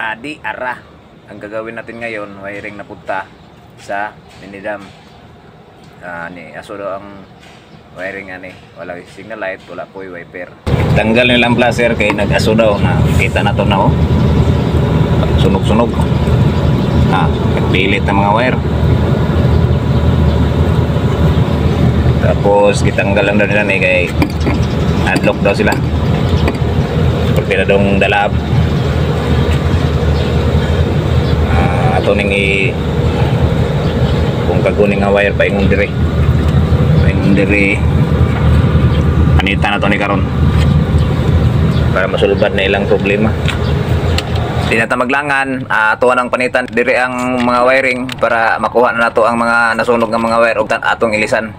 Adi ara. Ang gagawin natin ngayon, wiring na punta sa minidam. Ni aso daw ang wiring ani. Wala signal light, wala po yung wiper. Tanggal nilang placer kay nag-aso daw na kita na to na oh. Sunog-sunog. Nagpilit ng mga wire. Tapos kitanggal lang daw nila ni kay adlock daw sila. Seperti na dong dalab. Ato ning kung kaguning nga wire paingon diri. Paingon diri. Anita na to ni karon. Para masulbad na ilang problema. Di na ta maglangan, ato nang panitan diri ang mga wiring para makuha na nato ang mga nasunog nga mga wire ug atong ilisan.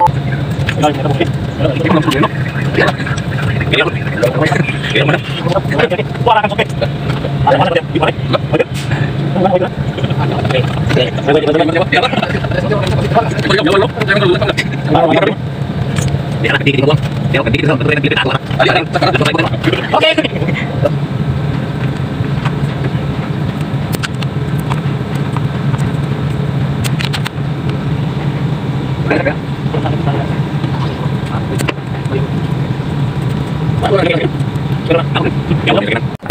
Okay.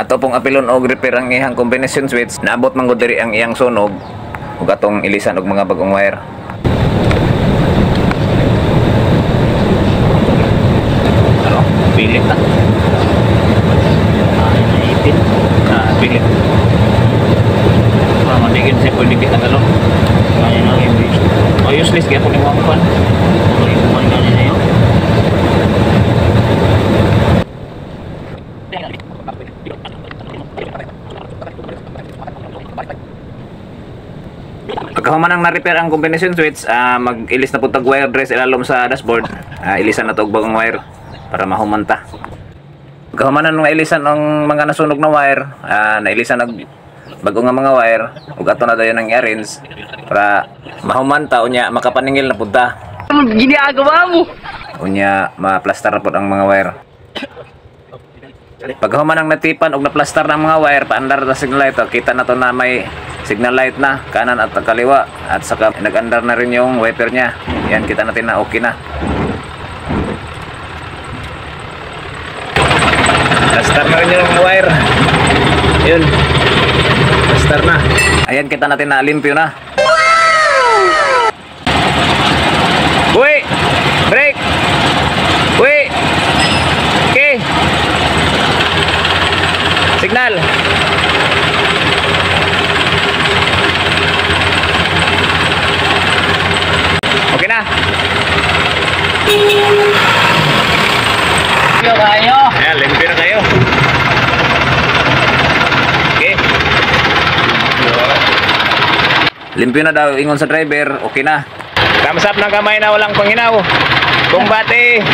Ato pong apilon og repair ang iyang combination switch, naabot man gud diri ang iyang sunog ug atong ilisan og mga bagong wire. Ano? Pilit na. Naipit. Pilit. Mandigin sa pwede kita galon. Kaya na yung Useless kaya po ni mga kuhan. kuman ganyan na yun. Pagkahuman ang na-repair ang combination switch, mag-ilis na po tag wire dress ilalom sa dashboard. Ilisan na to og bagong wire para mahumanta. Pagkahuman na nung ilisan ang mga nasunog na wire, nailisan nag bago nga mga wire ug ato na dayon ang i-arrange para mahumanta unya makapaningil na punta. Ano ginagawa mo? Unya ma-plaster na po ang mga wire. Pagkahuman ang natipan og na-plaster ng mga wire, paandar na signal light, kita na to na may signal light na kanan at kaliwa at saka nag-andar na rin yung wiper niya. Yan, kita natin na okay na. Plaster na rin yung wire. Yun. Plaster na. Ayan, kita natin na limpyo na. Uy! Break! Uy! Okay. Signal. Okay na. Yo kayo. Ayan, limpyo na kayo. Okay. Limpyo na daw, ingon sa driver, okay na. Thumbs up ng kamay na walang panginaw. Kumbate.